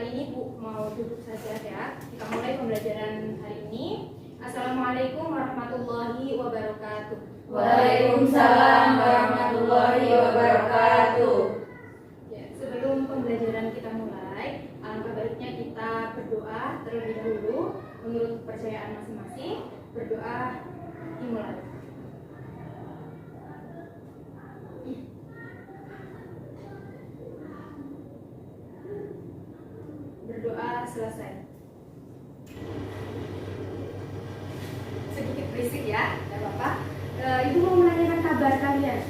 kali ini Bu mau duduk saja ya. Kita mulai pembelajaran hari ini. Assalamualaikum warahmatullahi wabarakatuh. Waalaikumsalam warahmatullahi wabarakatuh. Ya, sebelum pembelajaran kita mulai, alangkah baiknya kita berdoa terlebih dahulu menurut kepercayaan masing-masing. Berdoa dimulai. Berdoa selesai. Sedikit berisik ya, tidak apa-apa. Ibu mau menanyakan kabar kalian.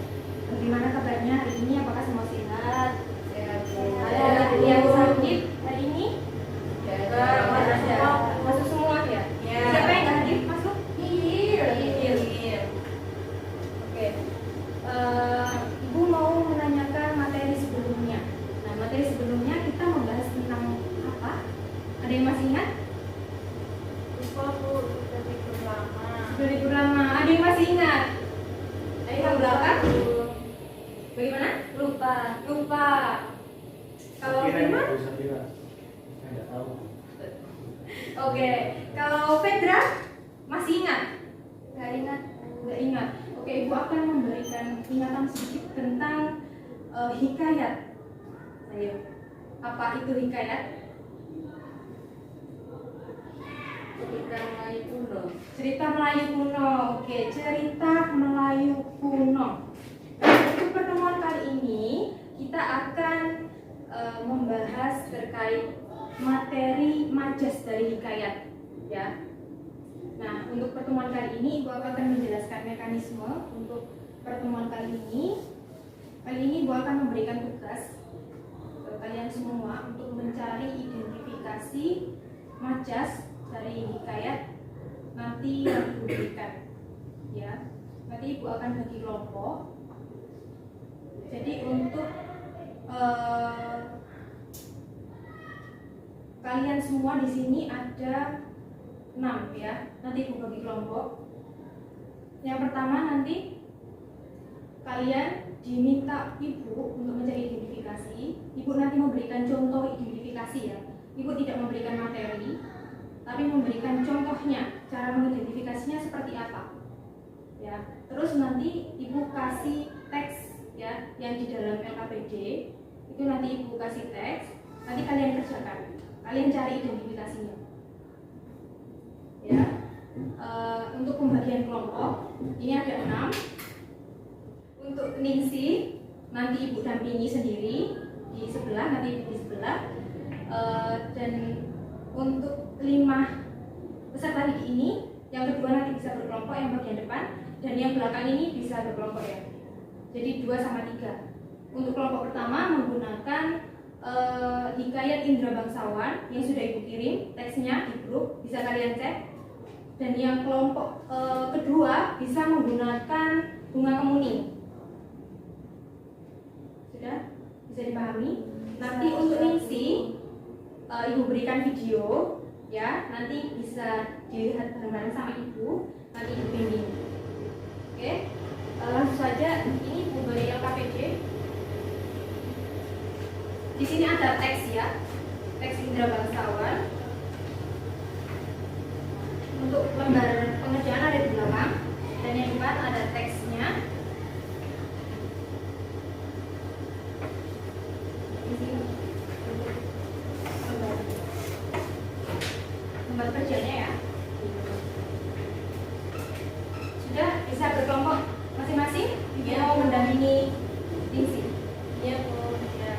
Bagaimana kabarnya hari ini? Apakah semua sehat? Ada yang sakit hari ini? Masuk semua ya? Siapa yang nggak hadir masuk? Iya. Oke. Ibu mau menanyakan materi sebelumnya. Nah, materi sebelumnya kita membahas tentang apa? Ada yang masih ingat? Sudah libur lama. Ada yang masih ingat? Ayo ke belakang. Bagaimana? Lupa. Kalau Firman? Saya nggak tahu. Oke. Kalau Petra masih ingat? Nggak ingat. Oke, Ibu akan memberikan ingatan sedikit tentang hikayat. Ayo. Apa itu hikayat? Cerita Melayu kuno. Oke, cerita Melayu kuno. Untuk pertemuan kali ini kita akan membahas terkait materi majas dari hikayat, ya. Nah, untuk pertemuan kali ini Ibu akan menjelaskan mekanisme untuk pertemuan kali ini. Kali ini Ibu akan memberikan tugas ke kalian semua untuk mencari identifikasi majas dari hikayat nanti yang Ibu berikan, ya. Nanti Ibu akan bagi kelompok. Jadi untuk kalian semua di sini ada 6 ya. Nanti Ibu bagi kelompok. Yang pertama nanti kalian diminta Ibu untuk mencari identifikasi. Ibu nanti memberikan contoh identifikasi ya. Ibu tidak memberikan materi, tapi memberikan contohnya, cara mengidentifikasinya seperti apa. Ya. Terus nanti Ibu kasih teks ya yang di dalam LKPD. Itu nanti Ibu kasih teks, nanti kalian kerjakan. Kalian cari identifikasinya. Ya. Untuk pembagian kelompok, ini ada 6. Untuk Ningsi, nanti Ibu dampingi sendiri di sebelah, nanti Ibu di sebelah. Dan untuk 5 peserta didik ini, yang kedua nanti bisa berkelompok, yang bagian depan, dan yang belakang ini bisa berkelompok ya. Jadi 2 sama 3. Untuk kelompok pertama menggunakan hikayat Indra Bangsawan yang sudah Ibu kirim teksnya di grup, bisa kalian cek. Dan yang kelompok kedua bisa menggunakan bunga kemuning. Sudah? Bisa dipahami? Nanti untuk Ningsi, Ibu berikan video ya, nanti bisa dilihat bareng-bareng sama Ibu, nanti Ibu bimbing. Oke, langsung saja. Ini Ibu beri LKPD. Di sini ada teks ya, teks Indra Bangsawan. Untuk lembar pengerjaan ada di belakang, dan yang depan ada teksnya. Di sini lembar kerjanya ya. Sudah bisa berkelompok masing-masing? Ibu mau mendampingi Ningsi? Iya Bu. Ya.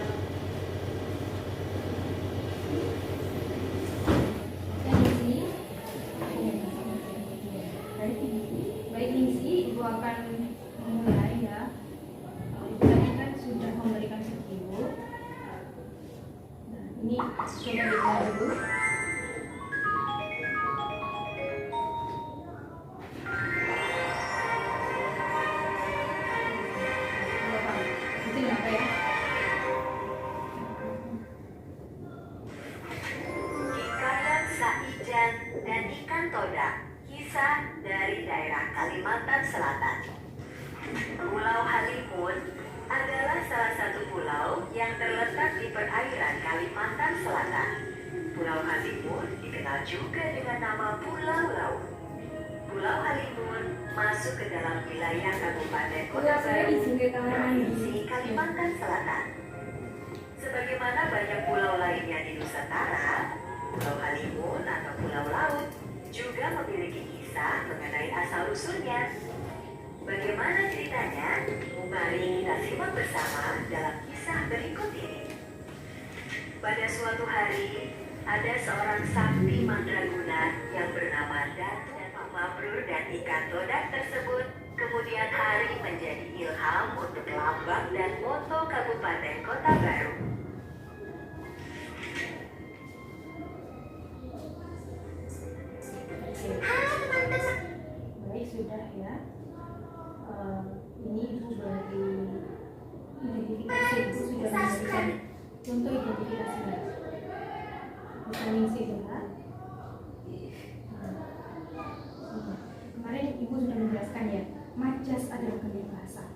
Baik Ningsi, Ibu akan memulai ya. Ibu tadi kan sudah memberikan video. Nah, ini coba dilihat dulu. Hikayat Saijan dan Ikan Toda, kisah dari daerah Kalimantan Selatan. Pulau Halimun adalah salah satu pulau yang terletak di perairan Kalimantan Selatan. Pulau Halimun dikenal juga dengan nama Pulau Laut. Pulau Halimun masuk ke dalam wilayah Kabupaten Kota Baru, Provinsi Kalimantan Selatan. Sebagaimana banyak pulau lainnya di Nusantara, Pulau Halimun atau Pulau Laut juga memiliki kisah mengenai asal-usulnya. Bagaimana ceritanya? Mari kita simak bersama dalam kisah berikut ini. Pada suatu hari, ada seorang sakti mandraguna yang bernama Datu Mabrur, dan ikan todak tersebut kemudian hari menjadi ilham untuk lambang dan moto Kabupaten Kota Baru. Baik, sudah ya. Ini ibu bagi identifikasi, ibu sudah memberikan contoh identifikasinya. Bukan C ya. Kemarin ibu sudah menjelaskan ya, majas adalah gaya bahasa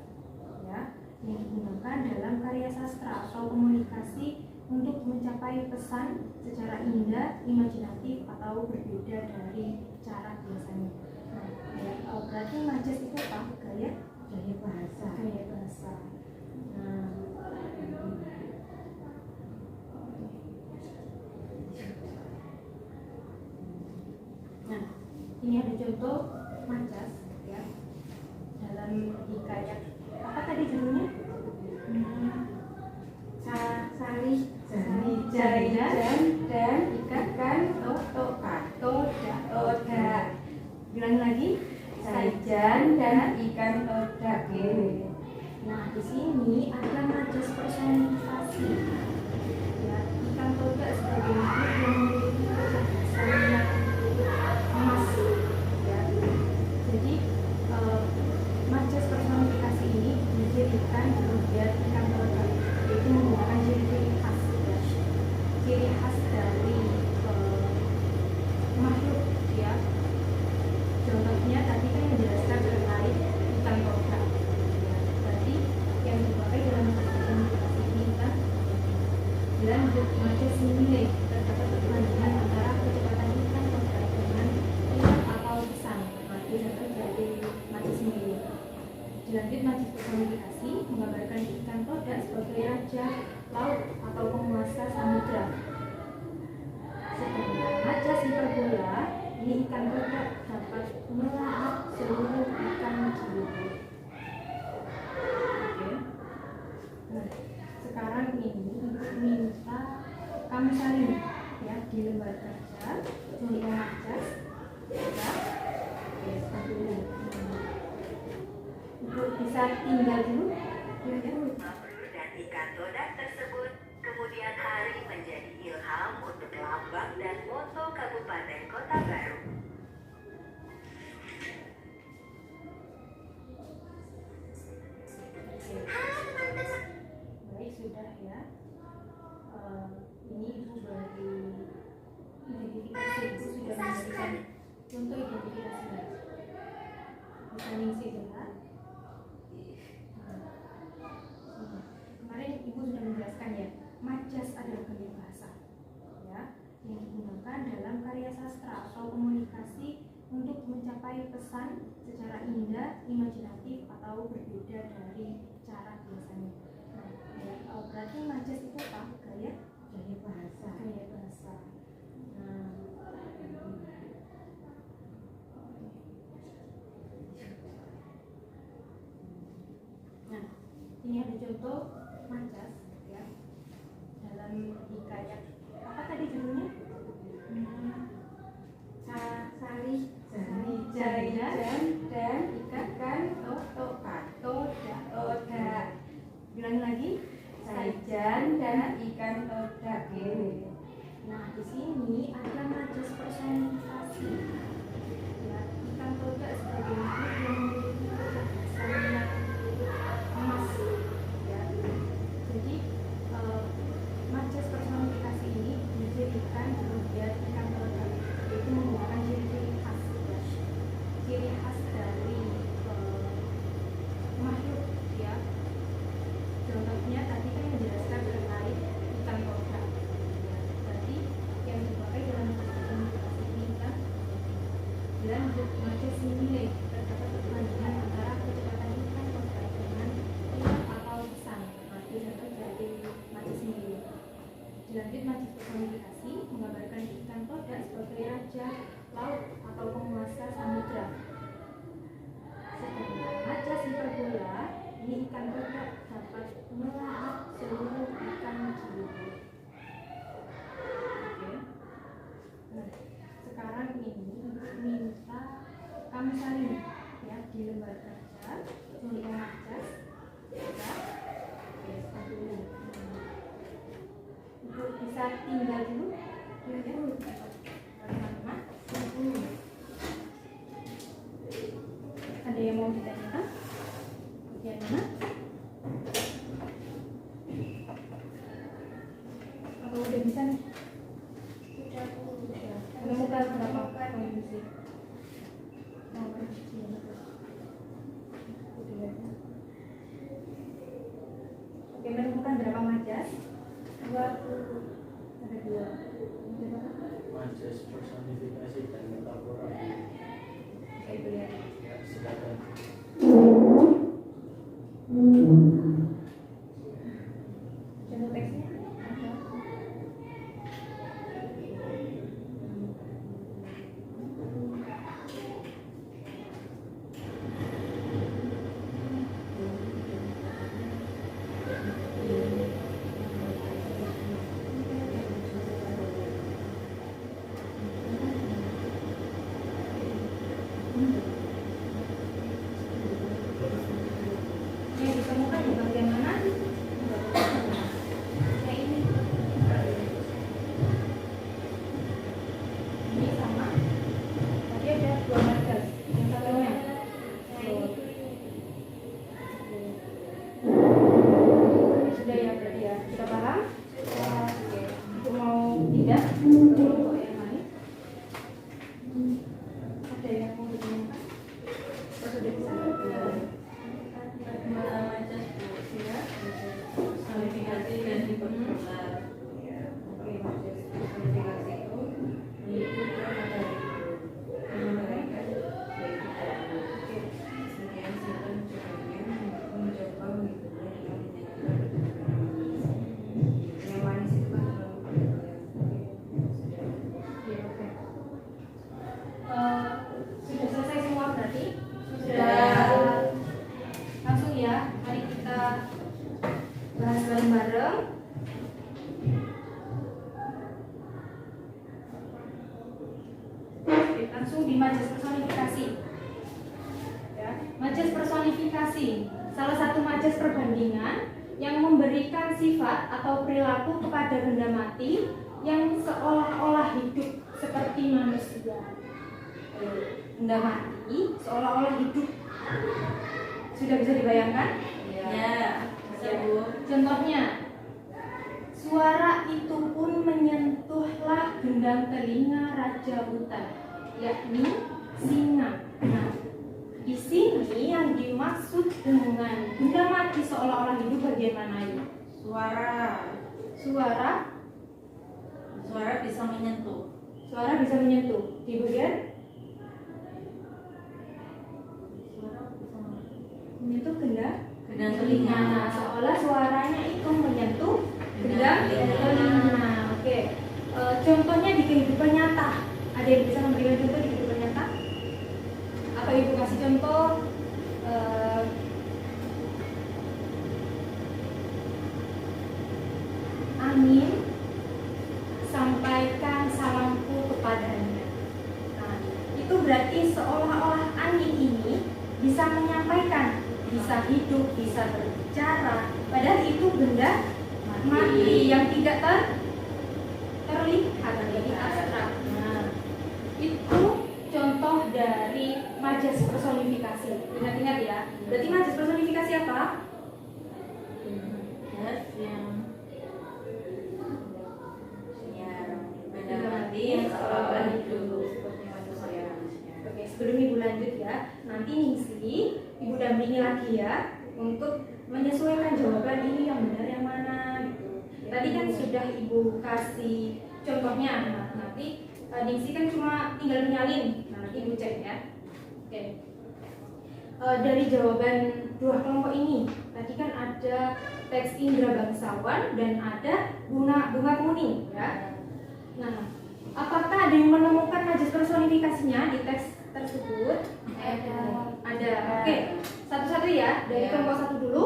ya, yang digunakan dalam karya sastra atau komunikasi untuk mencapai pesan secara indah, imajinatif, atau berbeda dari cara biasanya. Nah, ya, berarti majas itu apa? Gaya bahasa. Gaya bahasa. Nah, ini ada contoh majas ya dalam hikayat apa tadi judulnya? Sari Jaya dan ikan todak. Bilang lagi, Saijan dan ikan todak. Nah, di sini ada majas personifikasi. Ya, ikan todak sebagai makhluk yang memiliki kecerdasan emas. Ya. Jadi majas personifikasi ini dijadikan kemudian ikan todak, yaitu menggunakan ciri-ciri khas, ya. Ciri khas dari makhluk ya. Contohnya tadi kan menjelaskan terkait ikan todak. Ya, berarti yang dipakai dalam personifikasi ini kan dan majas nilai terdapat perbandingan antara kecepatan ikan todak dengan ikan atau pesan. Itu dapat dari majas nilai. Dilanjut, majas personifikasi menggambarkan ikan todak sebagai raja laut atau penguasa samudra. Sedangkan majas hiperbola, ini ikan todak dapat melahap seluruh ikan di laut. Oke. Nah, sekarang ini ibu minta kamu salin ya di lembar kerja contoh majas ya. Oke, satu dulu. Ibu bisa tinggal dulu ya. Mabrur dan ikan todak tersebut kemudian hari menjadi ilham untuk lambang dan moto Kabupaten Kota Baru. Baik, sudah ya. Ini ibu bagi identifikasi, ibu sudah memberikan contoh identifikasinya. Bukan C ya. Kemarin ibu sudah menjelaskan ya, majas adalah gaya bahasa ya, yang digunakan dalam karya sastra atau komunikasi untuk mencapai pesan secara indah, imajinatif, atau berbeda dari cara biasanya. Nah, ya, berarti majas itu apa? Gaya bahasa. Gaya bahasa. Nah, ini ada contoh majas ya dalam hikayat apa tadi judulnya? Sari Jaya dan ikan todak. Bilang lagi, Saijan dan ikan todak. Nah, di sini ada majas personifikasi. Ya, ikan todak sebagai makhluk yang memiliki kecerdasan emas. Ya. sebagai raja laut atau penguasa samudra. Sedangkan majas hiperbola ini ikan kodok dapat melahap seluruh ikan di laut. Oke. Nah, sekarang ini minta kamu salin ya di lembar kaca untuk majas. Ya. Oke, stop dulu. Ibu bisa tinggal dulu. Teman-teman. Ada yang mau ditanyakan? Bagian mana? Apa udah bisa nih? Sudah Bu. Menemukan berapa kondisi? Oke, menemukan berapa majas? 20. Ada 2. Majas personifikasi dan metafora. Oke, Ibu lihat. Ya, silakan. Contoh teksnya ada. Yang ditemukan di bagian mana? Yang ini. Ini sama. Tadi ada 2 majas. Yang satunya. Sudah ya berarti ya. Sudah paham? Oke. Ibu mau tidak? Untuk yang lain? Ada yang mau ditanyakan? Atau sudah bisa? Majas Bu. Ya. Personifikasi dan hiperbola. Oke, majas personifikasi itu mengikuti materi. Oke, oke. Sudah selesai semua berarti? Sudah. Langsung ya, mari kita bahas bareng-bareng. Oke, langsung di majas personifikasi. Ya, majas personifikasi, salah satu majas perbandingan yang memberikan sifat atau perilaku kepada benda mati yang seolah-olah hidup seperti manusia. Benda mati seolah-olah hidup. Sudah bisa dibayangkan? Ya. Bisa Bu. Contohnya, suara itu pun menyentuhlah gendang telinga raja hutan, yakni singa. Nah, di sini yang dimaksud dengan benda mati seolah-olah hidup bagian mana ini? Suara. Suara, Suara bisa menyentuh. suara bisa menyentuh di bagian menyentuh gendang Gendang telinga. telinga. Nah, seolah suaranya itu menyentuh gendang Gendang telinga. Oke. Contohnya di kehidupan nyata. Ada yang bisa memberikan contoh di kehidupan nyata? Atau ibu kasih contoh? Angin sampaikan salamku kepadanya. Nah, itu berarti seolah-olah angin ini bisa menyampaikan, bisa hidup, bisa berbicara, padahal itu benda mati yang tidak terlihat, jadi abstrak. Nah, itu contoh dari majas personifikasi. Ingat-ingat ya. Berarti majas personifikasi apa? Majas yang benda mati yang seolah-olah hidup seperti manusia. Oke, sebelum ibu lanjut ya, nanti Ningsi ibu dampingi lagi ya untuk menyesuaikan jawaban ini yang benar yang mana gitu. Tadi kan sudah ibu kasih contohnya, nah, nanti Ningsi kan cuma tinggal menyalin, nah, nanti ibu cek ya. Oke. Dari jawaban dua kelompok ini, tadi kan ada teks Indra Bangsawan dan ada bunga kuning ya. Nah, apakah ada ada yang menemukan majas personifikasinya di teks tersebut? Ada. Oke, satu-satu ya. Dari kelompok satu dulu.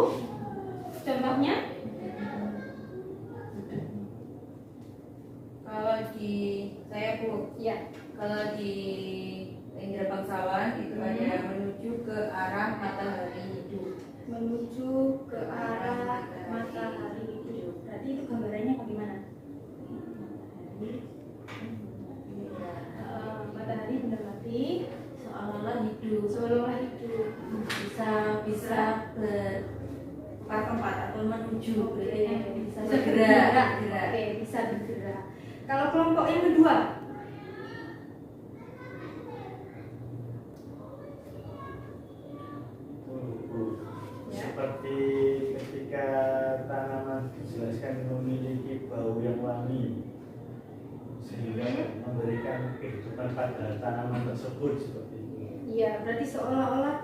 Contohnya? Kalau di saya Bu, Ya. kalau di Indra Bangsawan itu ada menuju ke arah matahari hidup. Menuju ke arah matahari hidup. Berarti itu gambarannya bagaimana? Matahari benar mati, Seolah-olah hidup, seolah-olah hidup. bisa bertukar tempat atau menuju, berarti bisa bergerak. bergerak. Oke, bisa bergerak. Kalau kelompok yang kedua, ya. Seperti ketika tanaman dijelaskan memiliki bau yang wangi sehingga memberikan kehidupan pada tanaman tersebut seperti itu. Iya, berarti seolah-olah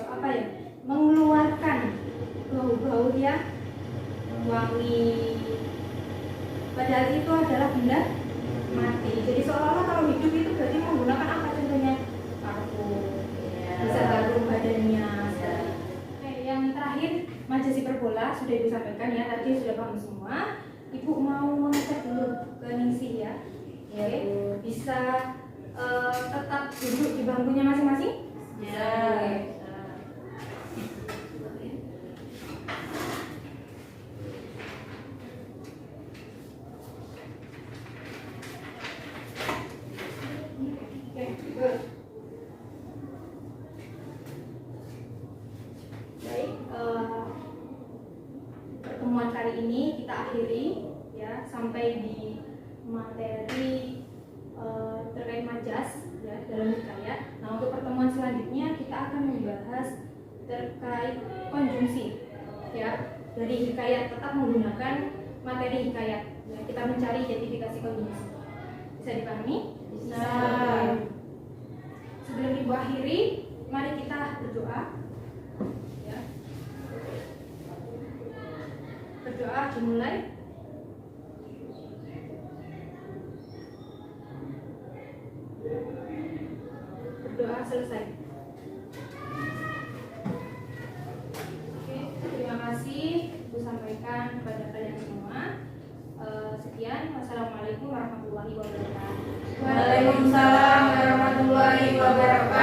apa ya, mengeluarkan bau-bau yang wangi. Padahal itu adalah benda mati. Jadi seolah-olah kalau hidup itu berarti menggunakan apa contohnya? Parfum. Bisa harum badannya. Oke, yang terakhir majas hiperbola sudah Ibu sampaikan ya, tadi sudah paham semua. Ibu mau mengecek dulu ke Ningsih ya. Oke, bisa tetap duduk di bangkunya masing-masing? Ya. Oke, good. Baik, pertemuan kali ini kita akhiri ya sampai di materi terkait majas ya dalam hikayat. Nah, untuk pertemuan selanjutnya kita akan membahas terkait konjungsi ya. Dari hikayat tetap menggunakan materi hikayat. Ya, kita mencari identifikasi konjungsi. Bisa dipahami? Bisa. Sebelum Ibu akhiri, mari kita berdoa. Ya. Berdoa dimulai. Berdoa selesai. Oke, terima kasih Ibu sampaikan kepada kalian semua. Sekian, wassalamualaikum warahmatullahi wabarakatuh. Waalaikumsalam warahmatullahi wabarakatuh.